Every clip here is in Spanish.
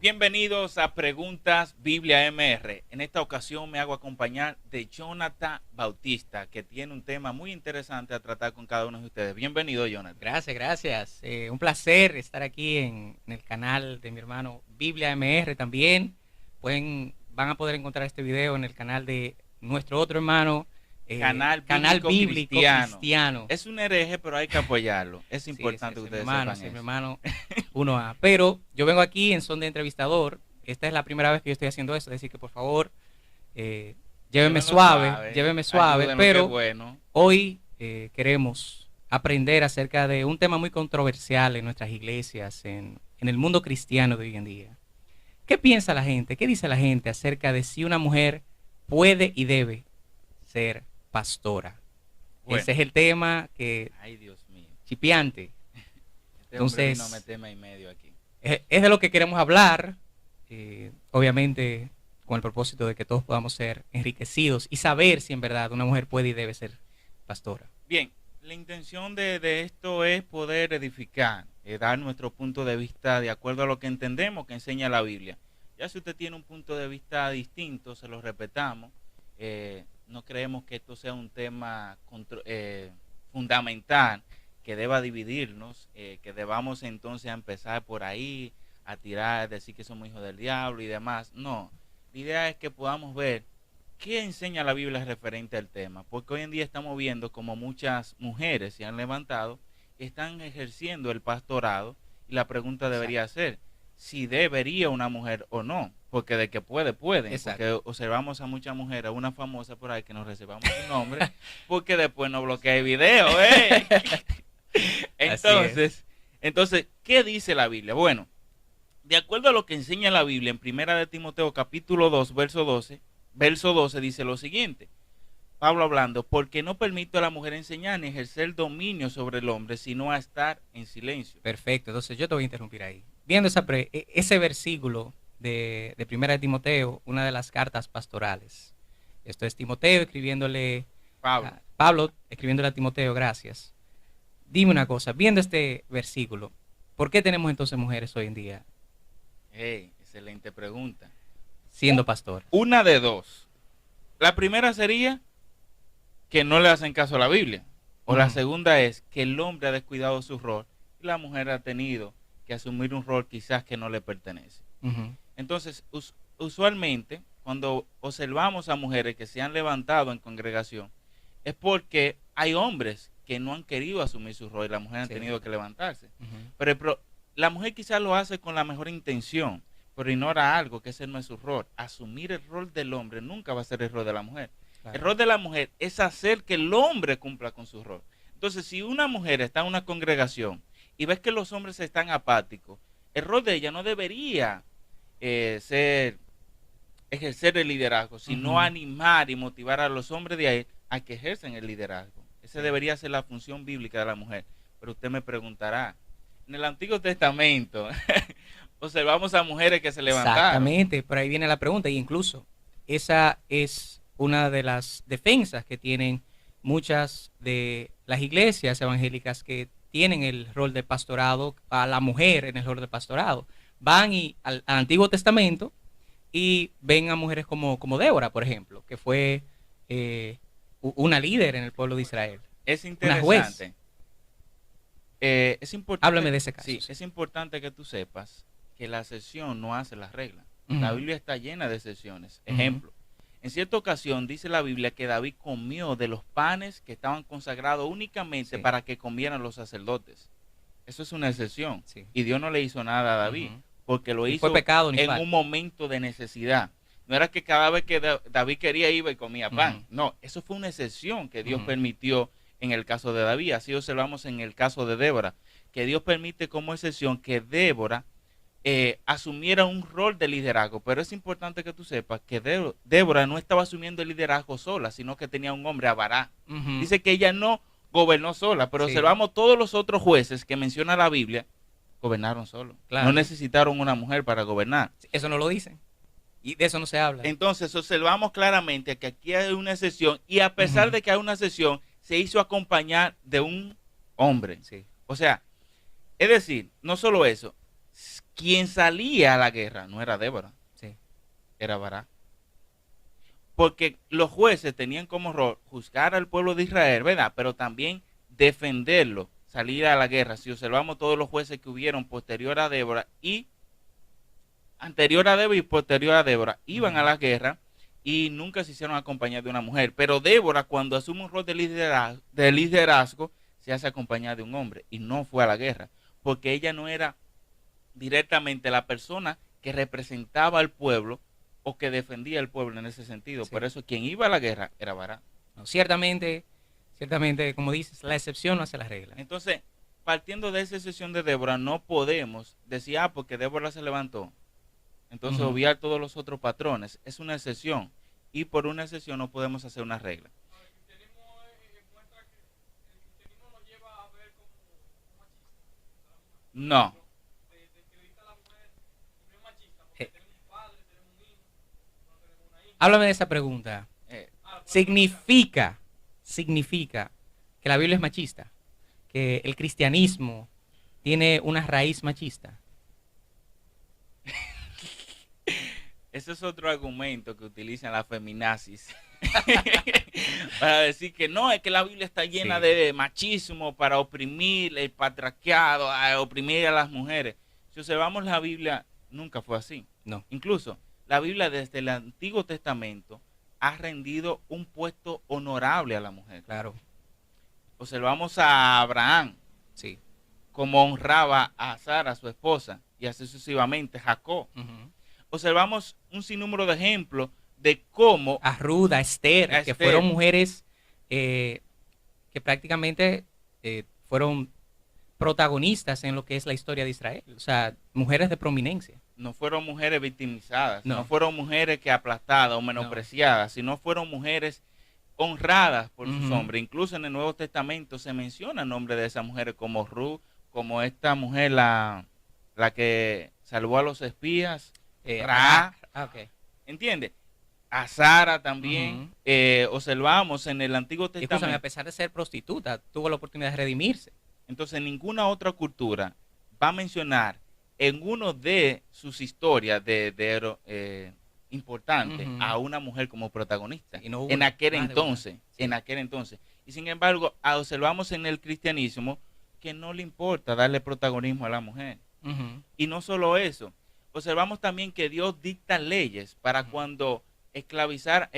Bienvenidos a Preguntas Biblia MR. En esta ocasión me hago acompañar de Jonathan Bautista, que tiene un tema muy interesante a tratar con cada uno de ustedes. Bienvenido, Jonathan. Gracias, gracias. Un placer estar aquí en el canal de mi hermano Biblia MR también. Van a poder encontrar este video en el canal de nuestro otro hermano, Canal Bíblico Cristiano. Es un hereje, pero hay que apoyarlo. Es importante sí, que ustedes sepan sepan mi eso. hermano 1A. Pero yo vengo aquí en son de entrevistador. Esta es la primera vez que yo estoy haciendo eso, es decir que por favor, llévenme suave, Ayúdenlo, pero qué bueno. hoy queremos aprender acerca de un tema muy controversial en nuestras iglesias, en el mundo cristiano de hoy en día. ¿Qué piensa la gente? ¿Qué dice la gente acerca de si una mujer puede y debe ser pastora? Bueno. Ese es el tema que... Ay, Dios mío. Chipiante. Entonces, Entonces, no meteme en medio aquí. es de lo que queremos hablar, obviamente con el propósito de que todos podamos ser enriquecidos y saber si en verdad una mujer puede y debe ser pastora. Bien, la intención de esto es poder edificar, dar nuestro punto de vista de acuerdo a lo que entendemos que enseña la Biblia. Ya si usted tiene un punto de vista distinto, se lo respetamos. No creemos que esto sea un tema fundamental que deba dividirnos, que debamos entonces empezar por ahí, a tirar, decir que somos hijos del diablo y demás. No, la idea es que podamos ver qué enseña la Biblia referente al tema, porque hoy en día estamos viendo como muchas mujeres se han levantado y están ejerciendo el pastorado, y la pregunta debería ser si debería una mujer o no, porque de que pueden. Exacto. Porque observamos a muchas mujeres, una famosa por ahí que nos reservamos su nombre, porque después nos bloquea el video, ¿eh? Entonces, ¿qué dice la Biblia? Bueno, de acuerdo a lo que enseña la Biblia en Primera de Timoteo capítulo 2, verso 12 dice lo siguiente. Pablo hablando, porque no permito a la mujer enseñar ni ejercer dominio sobre el hombre, sino a estar en silencio. Perfecto, entonces yo te voy a interrumpir ahí. Viendo ese versículo de Primera de Timoteo, una de las cartas pastorales. Esto es Timoteo escribiéndole... Pablo escribiéndole a Timoteo, gracias. Dime una cosa, viendo este versículo, ¿por qué tenemos entonces mujeres hoy en día? Excelente pregunta. Siendo pastor. Una de dos. La primera sería que no le hacen caso a la Biblia. O la segunda es que el hombre ha descuidado su rol y la mujer ha tenido que asumir un rol quizás que no le pertenece. Entonces, usualmente, cuando observamos a mujeres que se han levantado en congregación, es porque hay hombres que no han querido asumir su rol y la mujer ha tenido que levantarse. Pero la mujer quizás lo hace con la mejor intención, pero ignora algo, que ese no es su rol. Asumir el rol del hombre nunca va a ser el rol de la mujer. Claro. El rol de la mujer es hacer que el hombre cumpla con su rol. Entonces, si una mujer está en una congregación y ves que los hombres están apáticos, el rol de ella no debería ejercer el liderazgo, sino animar y motivar a los hombres de ahí a que ejercen el liderazgo. Esa debería ser la función bíblica de la mujer. Pero usted me preguntará, en el Antiguo Testamento observamos a mujeres que se levantaron. Exactamente, por ahí viene la pregunta, y incluso esa es una de las defensas que tienen muchas de las iglesias evangélicas que tienen el rol de pastorado, a la mujer en el rol de pastorado. Van al Antiguo Testamento y ven a mujeres como Débora, por ejemplo, que fue una líder en el pueblo de Israel. Es interesante. Una juez. Es importante. Háblame de ese caso. Sí, es importante que tú sepas que la excepción no hace la regla. La Biblia está llena de excepciones. Ejemplo, en cierta ocasión dice la Biblia que David comió de los panes que estaban consagrados únicamente para que comieran los sacerdotes. Eso es una excepción. Y Dios no le hizo nada a David, porque lo hizo en un momento de necesidad. No era que cada vez que David quería iba y comía pan. No, eso fue una excepción que Dios permitió en el caso de David. Así observamos en el caso de Débora, que Dios permite como excepción que Débora asumiera un rol de liderazgo. Pero es importante que tú sepas que Débora no estaba asumiendo el liderazgo sola, sino que tenía un hombre, Abará. Dice que ella no gobernó sola, pero observamos todos los otros jueces que menciona la Biblia, gobernaron solos. Claro. No necesitaron una mujer para gobernar. Eso no lo dicen. Y de eso no se habla. Entonces observamos claramente que aquí hay una excepción, y a pesar de que hay una excepción, se hizo acompañar de un hombre. O sea, es decir, no solo eso, quien salía a la guerra no era Débora, Sí. era Barak. Porque los jueces tenían como rol juzgar al pueblo de Israel, ¿verdad? Pero también defenderlo, salir a la guerra. Si observamos todos los jueces que hubieron posterior a Débora y anterior a Débora y posterior a Débora, iban a la guerra y nunca se hicieron acompañar de una mujer. Pero Débora, cuando asume un rol de liderazgo, se hace acompañar de un hombre y no fue a la guerra, porque ella no era directamente la persona que representaba al pueblo o que defendía al pueblo en ese sentido. Sí. Por eso quien iba a la guerra era Barak. No, ciertamente, ciertamente, como dices, la excepción no hace la regla. Entonces, partiendo de esa excepción de Débora, no podemos decir, ah, porque Débora se levantó. Entonces, obviar todos los otros patrones. Es una excepción. Y por una excepción no podemos hacer una regla. No. Eh, Háblame de esa pregunta. Eh, Significa que la Biblia es machista, que el cristianismo tiene una raíz machista. Ese es otro argumento que utilizan las feminazis para decir que no, es que la Biblia está llena Sí. de machismo para oprimir el patriarcado, a oprimir a las mujeres. Si observamos la Biblia, nunca fue así. No. Incluso la Biblia desde el Antiguo Testamento ha rendido un puesto honorable a la mujer. Claro. Observamos a Abraham Sí. como honraba a Sara, su esposa, y así sucesivamente Jacob. Ujú. Observamos un sinnúmero de ejemplos de cómo A Ruth, a Esther, A que Esther. fueron mujeres que prácticamente fueron protagonistas en lo que es la historia de Israel. O sea, mujeres de prominencia. no fueron mujeres victimizadas, no, No. fueron mujeres que aplastadas o menospreciadas, sino fueron mujeres honradas por sus Ujú. hombres. Incluso en el Nuevo Testamento se menciona el nombre de esas mujeres como Ruth, como esta mujer, la que salvó a los espías, Ra, Ok. ¿entiendes? A Sara también. Ujú. Observamos en el Antiguo Escúchame, a Testamento. pesar de ser prostituta, tuvo la oportunidad de redimirse. Entonces, ninguna otra cultura va a mencionar en uno de sus historias importantes Ujú. a una mujer como protagonista. Y no En una, aquel más de una. entonces, Sí. en aquel entonces. Y sin embargo, observamos en el cristianismo que no le importa darle protagonismo a la mujer. Ujú. Y no solo eso, observamos también que Dios dicta leyes para Ujú. cuando esclavizar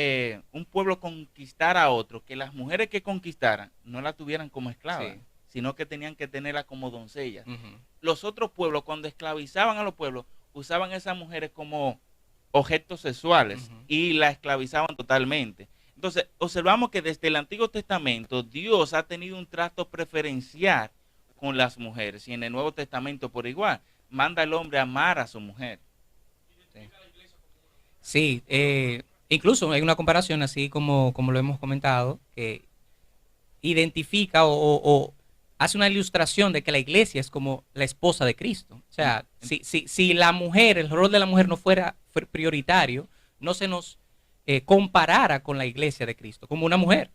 un pueblo conquistara a otro, que las mujeres que conquistaran no la tuvieran como esclavas, Sí. sino que tenían que tenerla como doncellas. Ujú. Los otros pueblos, cuando esclavizaban a los pueblos, usaban a esas mujeres como objetos sexuales Ujú. y la esclavizaban totalmente. Entonces, observamos que desde el Antiguo Testamento Dios ha tenido un trato preferencial con las mujeres y en el Nuevo Testamento por igual. Manda al hombre a amar a su mujer. Sí, incluso hay una comparación, así como lo hemos comentado, que identifica o hace una ilustración de que la iglesia es como la esposa de Cristo. O sea, si la mujer, el rol de la mujer no fuera prioritario, no se nos comparara con la iglesia de Cristo, como una mujer,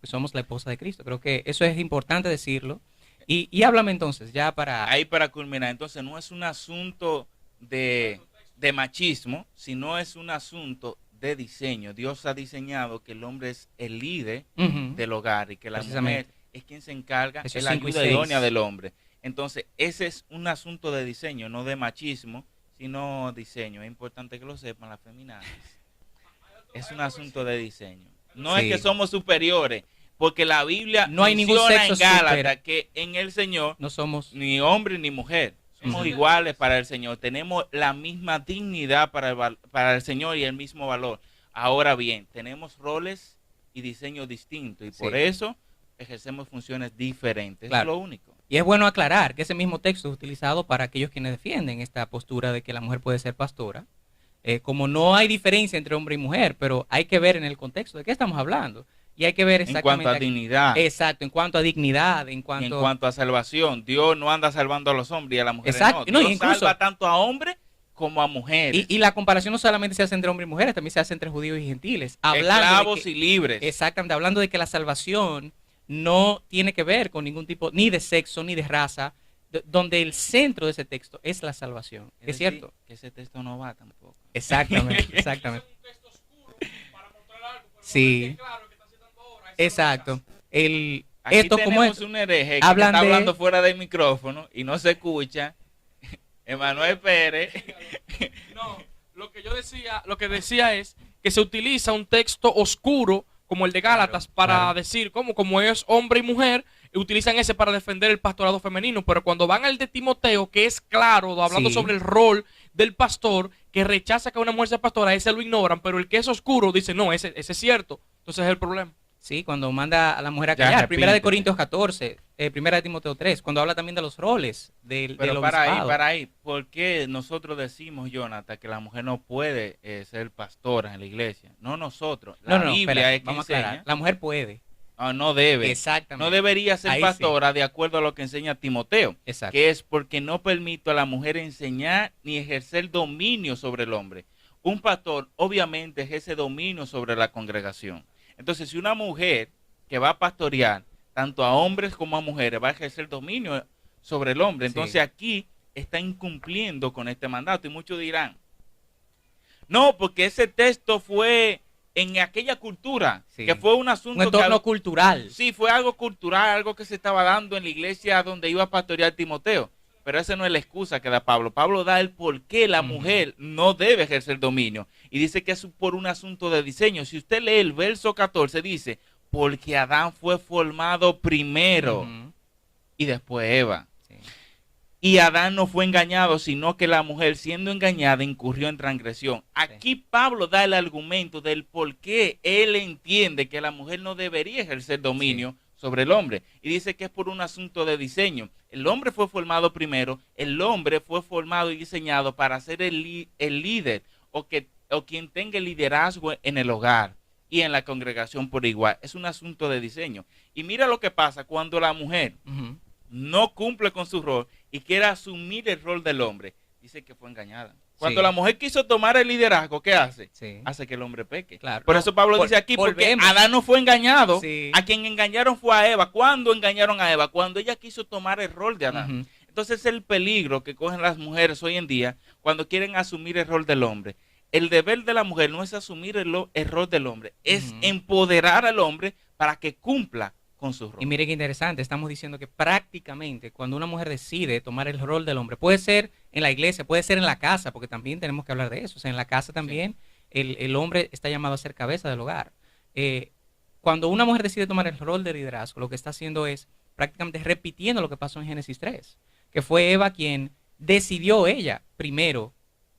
que somos la esposa de Cristo. Creo que eso es importante decirlo. Y háblame entonces, ya para... Ahí para culminar, entonces no es un asunto de machismo, sino es un asunto de diseño. Dios ha diseñado que el hombre es el líder Ujú. del hogar y que la mujer Precisamente. es quien se encarga, Eso es es la 5 y ayuda 6. idónea del hombre. Entonces, ese es un asunto de diseño, no de machismo, sino diseño. Es importante que lo sepan las feminazis. Es un asunto de diseño. No es Sí. que somos superiores, porque la Biblia No hay ningún menciona sexo en Gálatas super- que en el Señor No somos... ni hombre ni mujer. Somos Ujú. iguales para el Señor. Tenemos la misma dignidad para el Señor y el mismo valor. Ahora bien, tenemos roles y diseños distintos y Sí. por eso ejercemos funciones diferentes. Claro. Es lo único. Y es bueno aclarar que ese mismo texto es utilizado para aquellos quienes defienden esta postura de que la mujer puede ser pastora. Como no hay diferencia entre hombre y mujer, pero hay que ver en el contexto de qué estamos hablando. Y hay que ver En exactamente... cuanto a dignidad, Exacto, en cuanto a dignidad, en y en cuanto... cuanto a salvación, Dios no anda salvando a los hombres y a las mujeres Exacto. no. No, y Dios incluso- salva tanto a hombres como a mujeres. Y la comparación no solamente se hace entre hombres y mujeres, también se hace entre judíos y gentiles. Hablando Esclavos de y libres. exactamente, hablando de que la salvación no tiene que ver con ningún tipo ni de sexo, ni de raza, donde el centro de ese texto es la salvación. ¿Es decir, cierto? Que ese texto no va tampoco. Exactamente, exactamente. Sí, exacto. Aquí Esto como tenemos es, un hereje que hablan está de- hablando fuera del micrófono y no se escucha. Emanuel Pérez. No, lo que decía es que se utiliza un texto oscuro como el de Gálatas para claro. decir como es hombre y mujer, utilizan ese para defender el pastorado femenino, pero cuando van al de Timoteo, que es claro, hablando Sí. sobre el rol del pastor, que rechaza que una mujer sea pastora, ese lo ignoran, pero el que es oscuro dice, no, ese es cierto. Entonces es el problema. Sí, cuando manda a la mujer a Ya, callar. Primera de repite. Corintios 14, Primera de Timoteo 3, cuando habla también de los roles del Pero obispado. para ahí, ¿por qué nosotros decimos, Jonathan, que la mujer no puede ser pastora en la iglesia? No nosotros. La No, Biblia espera, es que vamos a aclarar. enseña. La mujer puede. No debe. Exactamente. No debería ser Ahí sí. pastora de acuerdo a lo que enseña Timoteo. Exacto. Que es porque no permito a la mujer enseñar ni ejercer dominio sobre el hombre. Un pastor obviamente ejerce dominio sobre la congregación. Entonces, si una mujer que va a pastorear tanto a hombres como a mujeres va a ejercer dominio sobre el hombre, entonces Sí. aquí está incumpliendo con este mandato. Y muchos dirán, no, porque ese texto fue en aquella cultura, Sí. que fue un asunto Un entorno que, cultural. sí, fue algo cultural, algo que se estaba dando en la iglesia donde iba a pastorear Timoteo. Pero esa no es la excusa que da Pablo. Pablo da el por qué la mujer no debe ejercer dominio. Y dice que es por un asunto de diseño. Si usted lee el verso 14, dice, porque Adán fue formado primero Ujú. y después Eva. Sí. Y Adán no fue engañado, sino que la mujer, siendo engañada, incurrió en transgresión. Aquí Pablo da el argumento del por qué él entiende que la mujer no debería ejercer dominio sobre el hombre. Y dice que es por un asunto de diseño. El hombre fue formado primero, el hombre fue formado y diseñado para ser el líder o quien tenga el liderazgo en el hogar y en la congregación por igual. Es un asunto de diseño. Y mira lo que pasa cuando la mujer Ujú. no cumple con su rol y quiere asumir el rol del hombre, dice que fue engañada. Cuando Sí. la mujer quiso tomar el liderazgo, ¿qué hace? Sí. Hace que el hombre peque. Claro. Por No, eso Pablo dice aquí, porque volvemos. Adán no fue engañado, Sí. a quien engañaron fue a Eva. ¿Cuándo engañaron a Eva? Cuando ella quiso tomar el rol de Adán. Ujú. Entonces es el peligro que cogen las mujeres hoy en día cuando quieren asumir el rol del hombre. El deber de la mujer no es asumir el rol del hombre, es Ujú. empoderar al hombre para que cumpla con su rol. Y mire qué interesante, estamos diciendo que prácticamente cuando una mujer decide tomar el rol del hombre, puede ser en la iglesia, puede ser en la casa, porque también tenemos que hablar de eso. O sea, en la casa también el hombre está llamado a ser cabeza del hogar. Cuando una mujer decide tomar el rol de liderazgo, lo que está haciendo es prácticamente repitiendo lo que pasó en Génesis 3, que fue Eva quien decidió ella primero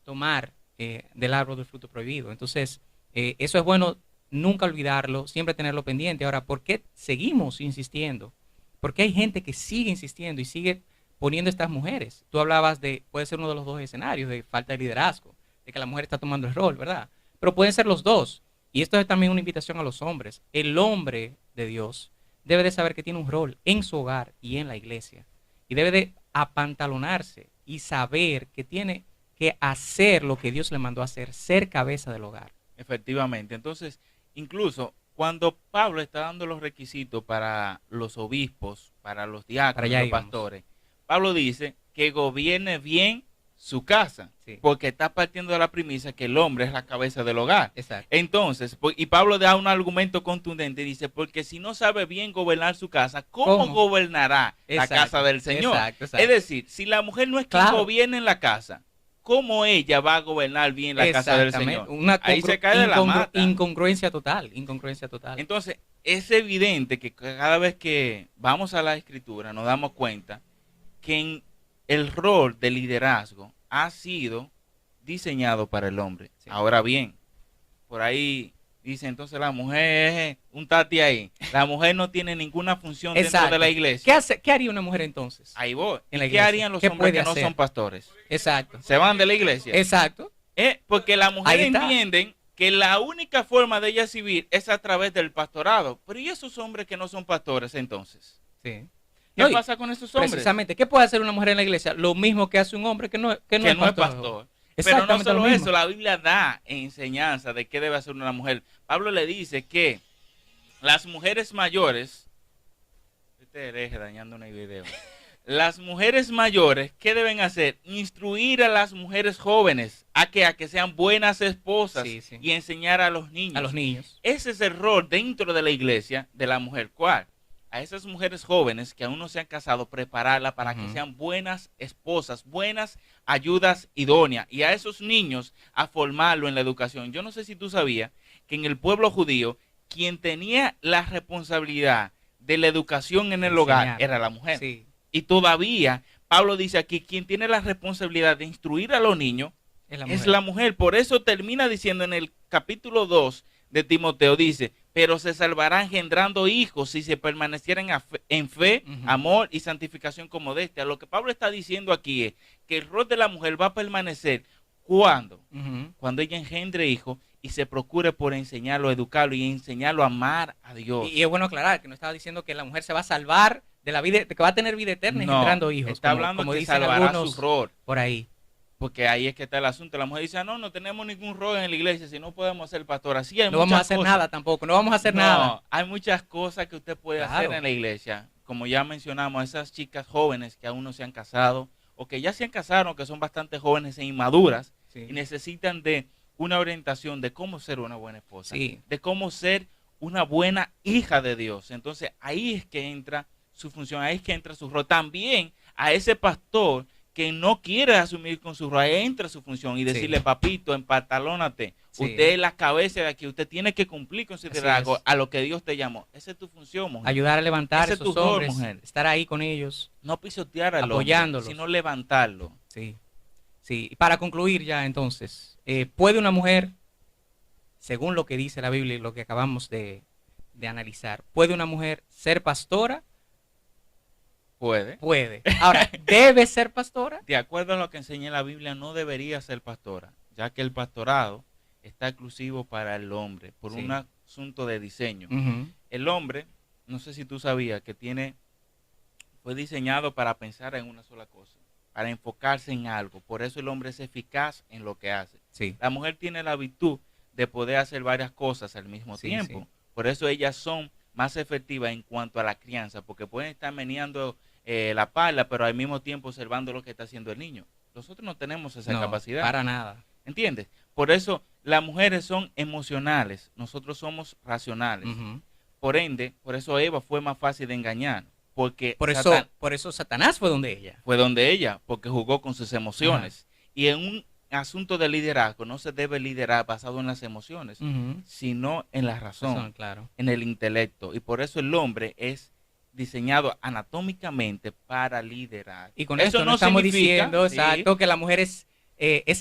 tomar del árbol del fruto prohibido. Entonces, eso es bueno nunca olvidarlo, siempre tenerlo pendiente. Ahora, ¿por qué seguimos insistiendo? Porque hay gente que sigue insistiendo y sigue poniendo estas mujeres. Tú hablabas de, puede ser uno de los dos escenarios, de falta de liderazgo, de que la mujer está tomando el rol, ¿verdad? Pero pueden ser los dos. Y esto es también una invitación a los hombres. El hombre de Dios debe de saber que tiene un rol en su hogar y en la iglesia. Y debe de apantalonarse y saber que tiene que hacer lo que Dios le mandó a hacer, ser cabeza del hogar. Efectivamente. Entonces, incluso cuando Pablo está dando los requisitos para los obispos, para los diáconos, Para allá los íbamos. pastores, Pablo dice que gobierne bien su casa, Sí. porque está partiendo de la premisa que el hombre es la cabeza del hogar. Exacto. Entonces, y Pablo da un argumento contundente y dice, porque si no sabe bien gobernar su casa, ¿cómo gobernará la Exacto, casa del Señor? exacto, exacto. Es decir, si la mujer no es quien Claro. gobierna en la casa, ¿cómo ella va a gobernar bien la casa del Señor? Una Ahí se cae de la mata. incongruencia total, incongruencia total. Entonces, es evidente que cada vez que vamos a la escritura nos damos cuenta que el rol de liderazgo ha sido diseñado para el hombre. Sí. Ahora bien, por ahí dice entonces la mujer, un tati ahí, la mujer no tiene ninguna función dentro Exacto. de la iglesia. ¿Qué haría una mujer entonces? Ahí voy. En la ¿Qué iglesia? harían los ¿Qué hombres puede que no hacer? son pastores? Exacto. Se van de la iglesia. Exacto. Porque las mujeres Ahí está. entienden que la única forma de ellas vivir es a través del pastorado. Pero ¿y esos hombres que no son pastores entonces? Sí. ¿Qué No, y pasa con esos hombres? precisamente, ¿qué puede hacer una mujer en la iglesia? Lo mismo que hace un hombre que no es Que no es pastor. pastor. Pero no Exactamente solo lo mismo. eso, la Biblia da enseñanza de qué debe hacer una mujer. Pablo le dice que las mujeres mayores, este hereje dañando un video, las mujeres mayores, ¿qué deben hacer? Instruir a las mujeres jóvenes a que sean buenas esposas Sí, sí. y enseñar a los niños. A los niños. Ese es el rol dentro de la iglesia de la mujer. ¿Cuál? A esas mujeres jóvenes que aún no se han casado, prepararlas para que sean buenas esposas, buenas ayudas idóneas. Y a esos niños a formarlo en la educación. Yo no sé si tú sabías que en el pueblo judío, quien tenía la responsabilidad de la educación en el hogar era la mujer. Sí. Y todavía, Pablo dice aquí, quien tiene la responsabilidad de instruir a los niños es la mujer. Por eso termina diciendo en el capítulo 2 de Timoteo, dice, pero se salvarán engendrando hijos si se permanecieran en fe, amor y santificación con modestia. Lo que Pablo está diciendo aquí es que el rol de la mujer va a permanecer cuando ella engendre hijos y se procure por enseñarlo, educarlo y enseñarlo a amar a Dios. Y es bueno aclarar que no estaba diciendo que la mujer se va a salvar de la vida, que va a tener vida eterna engendrando hijos. Está hablando que salvará su rol. Por ahí. Porque ahí es que está el asunto. La mujer dice, no tenemos ningún rol en la iglesia, si no podemos ser pastor. Así hay no vamos a hacer cosas. nada tampoco, no vamos a hacer nada. Hay muchas cosas que usted puede hacer en la iglesia. Como ya mencionamos, esas chicas jóvenes que aún no se han casado, o que ya se han casado, que son bastante jóvenes e inmaduras, y necesitan de una orientación de cómo ser una buena esposa, de cómo ser una buena hija de Dios. Entonces ahí es que entra su función, ahí es que entra su rol. También a ese pastor que no quiere asumir con su rol, ahí entra su función y decirle, papito, empantalónate, usted es la cabeza de aquí, usted tiene que cumplir con su liderazgo a lo que Dios te llamó. Esa es tu función, mujer. Ayudar a levantar a esos hombres, mujer. Estar ahí con ellos. No pisotear al apoyándolos, hombre, sino levantarlo. Sí. Y para concluir ya entonces, ¿puede una mujer, según lo que dice la Biblia y lo que acabamos de analizar, ¿puede una mujer ser pastora? Puede. Ahora, ¿debe ser pastora? De acuerdo a lo que enseña la Biblia, no debería ser pastora, ya que el pastorado está exclusivo para el hombre, por un asunto de diseño. El hombre, no sé si tú sabías, que fue diseñado para pensar en una sola cosa, para enfocarse en algo. Por eso el hombre es eficaz en lo que hace. La mujer tiene la virtud de poder hacer varias cosas al mismo tiempo. Por eso ellas son más efectivas en cuanto a la crianza, porque pueden estar meneando la pala, pero al mismo tiempo observando lo que está haciendo el niño. Nosotros no tenemos esa capacidad. Para nada. ¿Entiendes? Por eso las mujeres son emocionales, nosotros somos racionales. Por ende, por eso Eva fue más fácil de engañar. Porque por eso Satanás fue donde ella. Porque jugó con sus emociones. Y en un asunto de liderazgo no se debe liderar basado en las emociones, sino en la razón, en el intelecto. Y por eso el hombre es diseñado anatómicamente para liderar. Y con eso no estamos diciendo, que la mujer es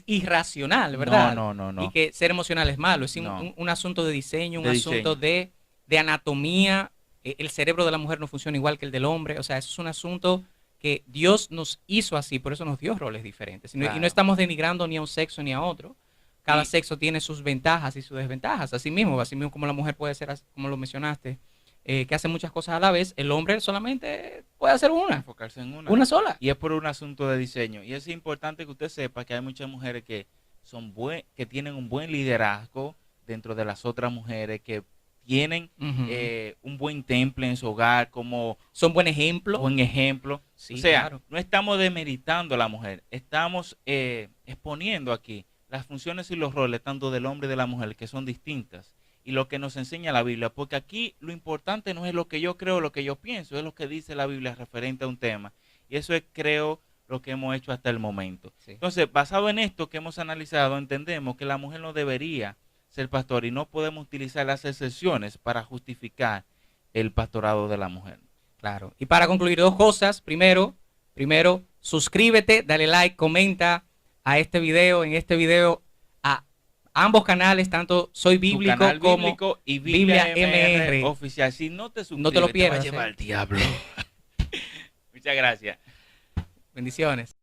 irracional, ¿verdad? No. Y que ser emocional es malo. Es un asunto de diseño, asunto de anatomía. El cerebro de la mujer no funciona igual que el del hombre. O sea, eso es un asunto que Dios nos hizo así, por eso nos dio roles diferentes. Y no estamos denigrando ni a un sexo ni a otro. Cada sexo tiene sus ventajas y sus desventajas. Así mismo como la mujer puede ser, como lo mencionaste, que hace muchas cosas a la vez, el hombre solamente puede hacer enfocarse en una sola. Y es por un asunto de diseño. Y es importante que usted sepa que hay muchas mujeres que que tienen un buen liderazgo dentro de las otras mujeres, que tienen un buen temple en su hogar, como son buen ejemplo. Sí, o sea, no estamos demeritando a la mujer, estamos exponiendo aquí las funciones y los roles tanto del hombre y de la mujer, que son distintas, y lo que nos enseña la Biblia, porque aquí lo importante no es lo que yo creo, lo que yo pienso, es lo que dice la Biblia referente a un tema, y eso es, creo, lo que hemos hecho hasta el momento. Entonces, basado en esto que hemos analizado, entendemos que la mujer no debería ser pastor y no podemos utilizar las excepciones para justificar el pastorado de la mujer. Claro. Y para concluir, dos cosas. Primero, suscríbete, dale like, comenta a este video, en este video, a ambos canales, tanto Soy Bíblico como Bíblico y Biblia MR oficial. Si no te suscribes, no te lo pierdas, te va a llevar el diablo. Muchas gracias. Bendiciones.